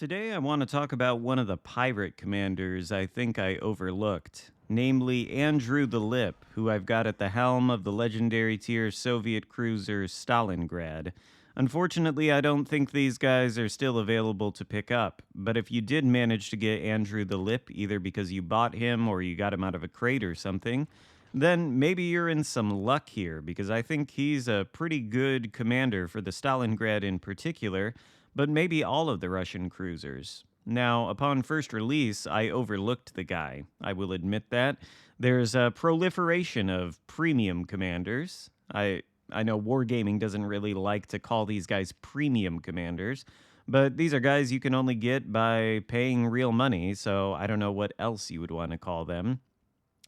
Today, I want to talk about one of the pirate commanders I think I overlooked, namely Andrew the Lip, who I've got at the helm of the legendary tier Soviet cruiser Stalingrad. Unfortunately, I don't think these guys are still available to pick up, but if you did manage to get Andrew the Lip, either because you bought him or you got him out of a crate or something, then maybe you're in some luck here, because I think he's a pretty good commander for the Stalingrad in particular, but maybe all of the Russian cruisers. Now, upon first release, I overlooked the guy. I will admit that. There's a proliferation of premium commanders. I know Wargaming doesn't really like to call these guys premium commanders, but these are guys you can only get by paying real money, so I don't know what else you would want to call them.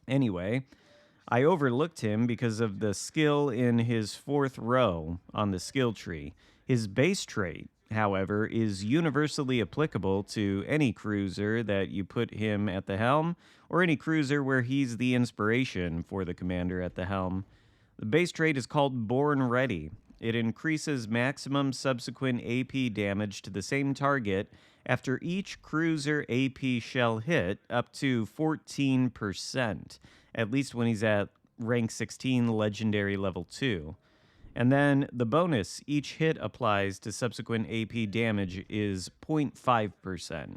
Anyway, I overlooked him because of the skill in his fourth row on the skill tree. His base trait, however, is universally applicable to any cruiser that you put him at the helm, or any cruiser where he's the inspiration for the commander at the helm. The base trait is called Born Ready. It increases maximum subsequent AP damage to the same target after each cruiser AP shell hit up to 14%, at least when he's at rank 16 legendary level 2. And then the bonus each hit applies to subsequent AP damage is 0.5%.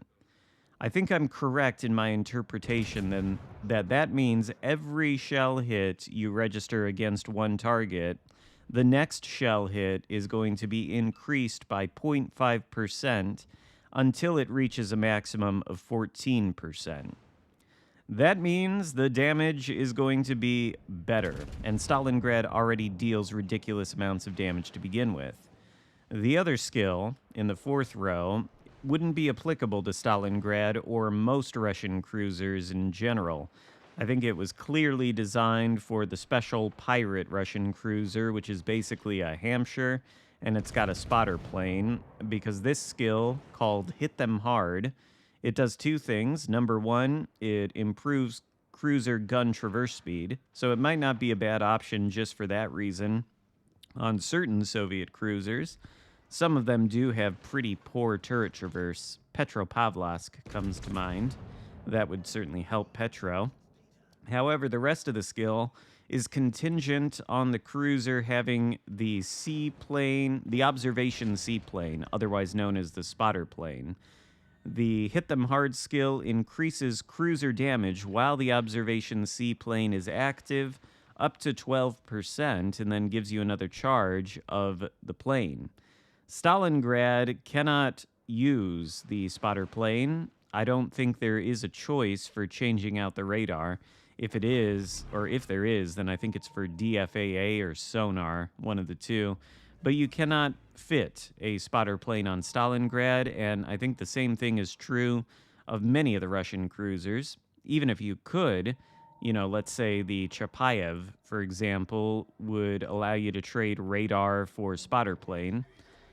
I think I'm correct in my interpretation then that means every shell hit you register against one target, the next shell hit is going to be increased by 0.5% until it reaches a maximum of 14%. That means the damage is going to be better, and Stalingrad already deals ridiculous amounts of damage to begin with. The other skill, in the fourth row, wouldn't be applicable to Stalingrad or most Russian cruisers in general. I think it was clearly designed for the special pirate Russian cruiser, which is basically a Hampshire, and it's got a spotter plane, because this skill, called Hit Them Hard, it does two things. Number one, it improves cruiser gun traverse speed, so it might not be a bad option just for that reason. On certain Soviet cruisers, some of them do have pretty poor turret traverse. Petropavlovsk comes to mind. That would certainly help Petro. However, the rest of the skill is contingent on the cruiser having the seaplane, the observation seaplane, otherwise known as the spotter plane. The Hit Them Hard skill increases cruiser damage while the observation seaplane is active up to 12%, and then gives you another charge of the plane. Stalingrad cannot use the spotter plane. I don't think there is a choice for changing out the radar. If it is, or if there is, then I think it's for DFAA or sonar, one of the two. But you cannot fit a spotter plane on Stalingrad, and I think the same thing is true of many of the Russian cruisers. Even if you could, let's say the Chapayev, for example, would allow you to trade radar for spotter plane.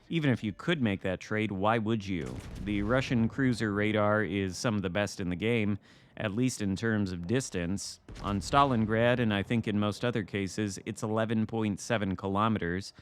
Even if you could make that trade, why would you? The Russian cruiser radar is some of the best in the game, at least in terms of distance. On Stalingrad, and I think in most other cases, it's 11.7 kilometers,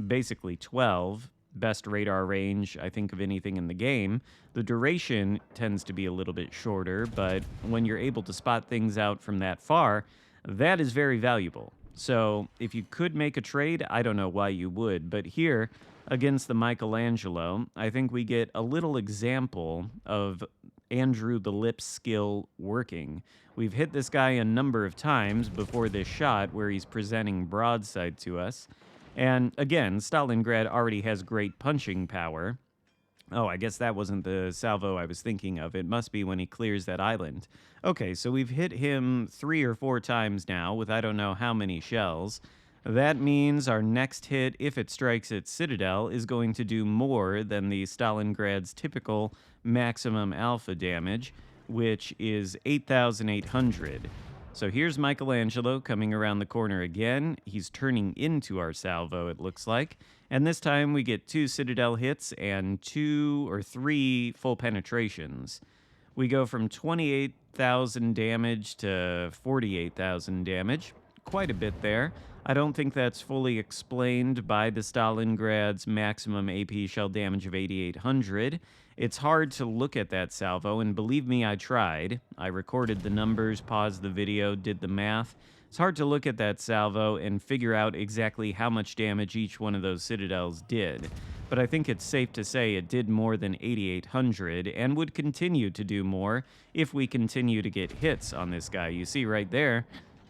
basically 12. Best radar range, I think, of anything in the game. The duration tends to be a little bit shorter, but when you're able to spot things out from that far, that is very valuable. So if you could make a trade, I don't know why you would, but here, against the Michelangelo, I think we get a little example of Andrew the Lip's skill working. We've hit this guy a number of times before this shot where he's presenting broadside to us. And again, Stalingrad already has great punching power. Oh, I guess that wasn't the salvo I was thinking of. It must be when he clears that island. Okay, so we've hit him 3 or 4 times now with I don't know how many shells. That means our next hit, if it strikes its citadel, is going to do more than the Stalingrad's typical maximum alpha damage, which is 8,800. So here's Michelangelo coming around the corner again. He's turning into our salvo, it looks like. And this time we get 2 citadel hits and 2 or 3 full penetrations. We go from 28,000 damage to 48,000 damage. Quite a bit there. I don't think that's fully explained by the Stalingrad's maximum AP shell damage of 8,800. It's hard to look at that salvo, and believe me, I tried. I recorded the numbers, paused the video, did the math. It's hard to look at that salvo and figure out exactly how much damage each one of those citadels did. But I think it's safe to say it did more than 8,800 and would continue to do more if we continue to get hits on this guy. You see right there,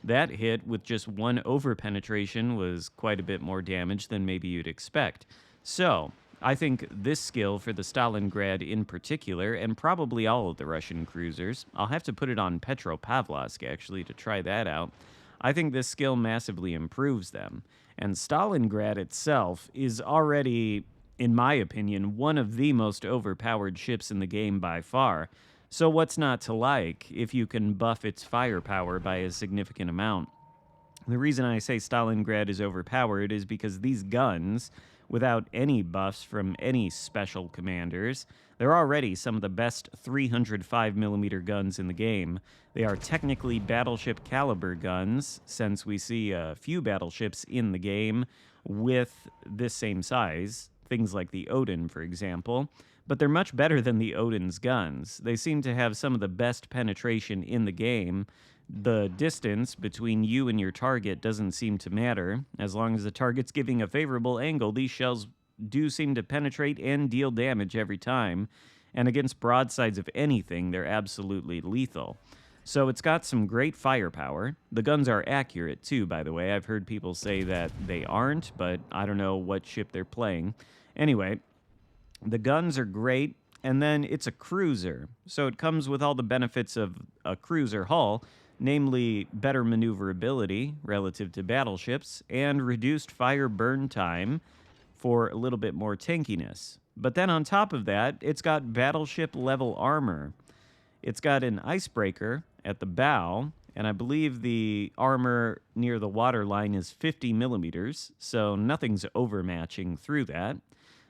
that hit with just one over penetration was quite a bit more damage than maybe you'd expect. So, I think this skill for the Stalingrad in particular, and probably all of the Russian cruisers, I'll have to put it on Petropavlovsk actually to try that out. I think this skill massively improves them. And Stalingrad itself is already, in my opinion, one of the most overpowered ships in the game by far. So what's not to like if you can buff its firepower by a significant amount? The reason I say Stalingrad is overpowered is because these guns, without any buffs from any special commanders, they're already some of the best 305mm guns in the game. They are technically battleship caliber guns, since we see a few battleships in the game with this same size, things like the Odin, for example. But they're much better than the Odin's guns. They seem to have some of the best penetration in the game. The distance between you and your target doesn't seem to matter. As long as the target's giving a favorable angle, these shells do seem to penetrate and deal damage every time. And against broadsides of anything, they're absolutely lethal. So it's got some great firepower. The guns are accurate too, by the way. I've heard people say that they aren't, but I don't know what ship they're playing. Anyway, the guns are great, and then it's a cruiser, so it comes with all the benefits of a cruiser hull, namely better maneuverability relative to battleships, and reduced fire burn time for a little bit more tankiness. But then on top of that, it's got battleship-level armor. It's got an icebreaker at the bow, and I believe the armor near the waterline is 50mm, so nothing's overmatching through that.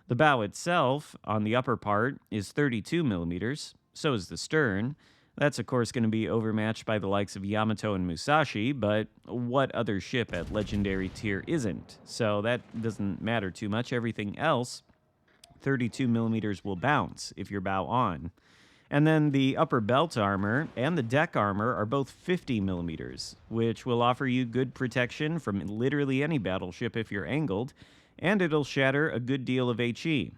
The bow itself, on the upper part, is 32mm, so is the stern. That's, of course, going to be overmatched by the likes of Yamato and Musashi, but what other ship at Legendary tier isn't? So that doesn't matter too much. Everything else, 32mm will bounce if you're bow on. And then the upper belt armor and the deck armor are both 50mm, which will offer you good protection from literally any battleship if you're angled, and it'll shatter a good deal of HE.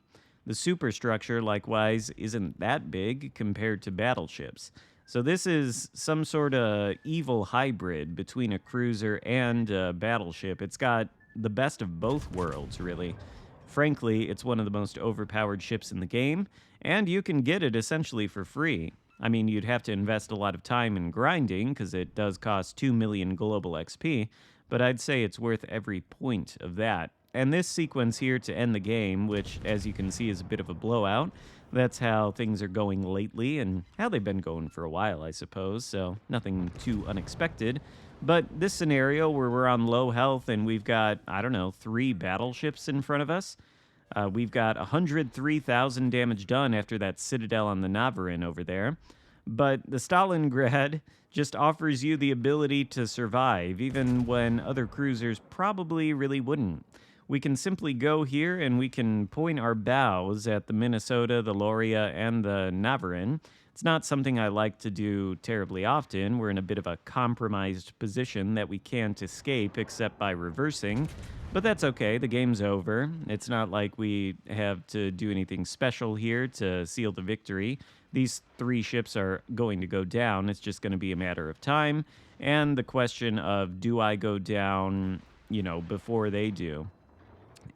The superstructure, likewise, isn't that big compared to battleships. So this is some sort of evil hybrid between a cruiser and a battleship. It's got the best of both worlds, really. Frankly, it's one of the most overpowered ships in the game, and you can get it essentially for free. I mean, you'd have to invest a lot of time in grinding, because it does cost 2 million global XP, but I'd say it's worth every point of that. And this sequence here to end the game, which, as you can see, is a bit of a blowout, that's how things are going lately, and how they've been going for a while, I suppose, so nothing too unexpected. But this scenario where we're on low health and we've got, I don't know, 3 battleships in front of us, we've got 103,000 damage done after that citadel on the Navarin over there. But the Stalingrad just offers you the ability to survive, even when other cruisers probably really wouldn't. We can simply go here and we can point our bows at the Minnesota, the Loria, and the Navarin. It's not something I like to do terribly often. We're in a bit of a compromised position that we can't escape except by reversing. But that's okay, the game's over. It's not like we have to do anything special here to seal the victory. These 3 ships are going to go down. It's just going to be a matter of time. And the question of, do I go down, before they do?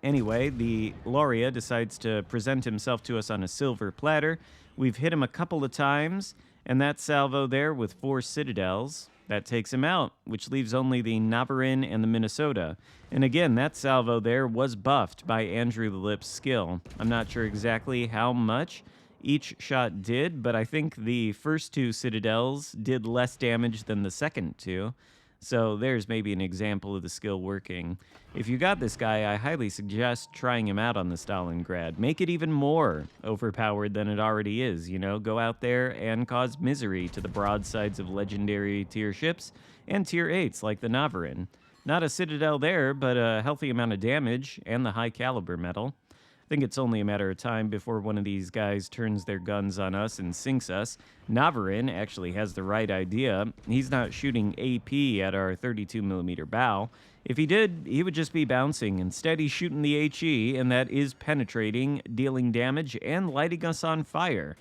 Anyway, the Loria decides to present himself to us on a silver platter. We've hit him a couple of times, and that salvo there with 4 citadels, that takes him out, which leaves only the Navarin and the Minnesota. And again, that salvo there was buffed by Andrew the Lip's skill. I'm not sure exactly how much each shot did, but I think the first 2 citadels did less damage than the second 2. So there's maybe an example of the skill working. If you got this guy, I highly suggest trying him out on the Stalingrad. Make it even more overpowered than it already is, Go out there and cause misery to the broadsides of legendary tier ships and tier 8s like the Navarin. Not a citadel there, but a healthy amount of damage and the high caliber metal. I think it's only a matter of time before one of these guys turns their guns on us and sinks us. Navarin actually has the right idea. He's not shooting AP at our 32mm bow. If he did, he would just be bouncing. Instead, he's shooting the HE, and that is penetrating, dealing damage, and lighting us on fire.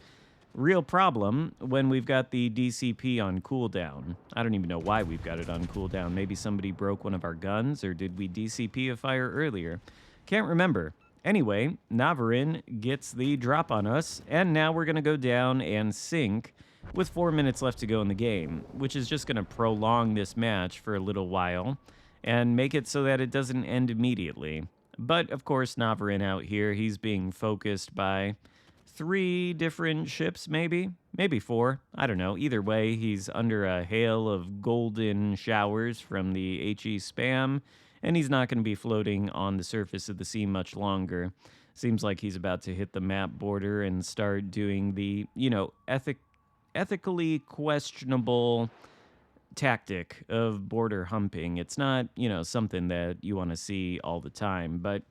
Real problem when we've got the DCP on cooldown. I don't even know why we've got it on cooldown. Maybe somebody broke one of our guns, or did we DCP a fire earlier? Can't remember. Anyway, Navarin gets the drop on us, and now we're going to go down and sink with 4 minutes left to go in the game, which is just going to prolong this match for a little while and make it so that it doesn't end immediately. But, of course, Navarin out here, he's being focused by 3 different ships, maybe 4. I don't know. Either way, he's under a hail of golden showers from the HE spam, and he's not going to be floating on the surface of the sea much longer. Seems like he's about to hit the map border and start doing the, ethically questionable tactic of border humping. It's not, something that you want to see all the time, but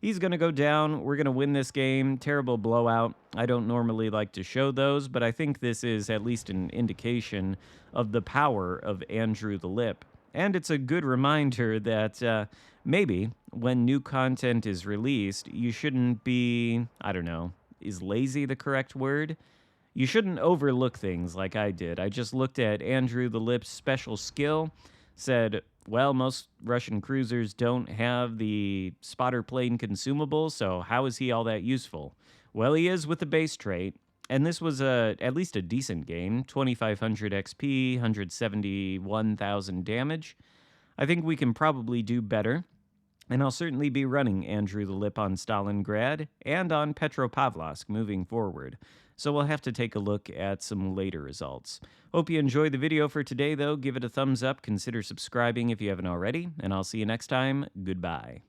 he's going to go down. We're going to win this game. Terrible blowout. I don't normally like to show those, but I think this is at least an indication of the power of Andrew the Lip. And it's a good reminder that maybe when new content is released, you shouldn't be, I don't know, is lazy the correct word? You shouldn't overlook things like I did. I just looked at Andrew the Lip's special skill, said, well, most Russian cruisers don't have the spotter plane consumable, so how is he all that useful? Well, he is with the base trait, and this was at least a decent game, 2,500 XP, 171,000 damage. I think we can probably do better, and I'll certainly be running Andrew the Lip on Stalingrad and on Petropavlovsk moving forward. So we'll have to take a look at some later results. Hope you enjoyed the video for today, though. Give it a thumbs up, consider subscribing if you haven't already, and I'll see you next time. Goodbye.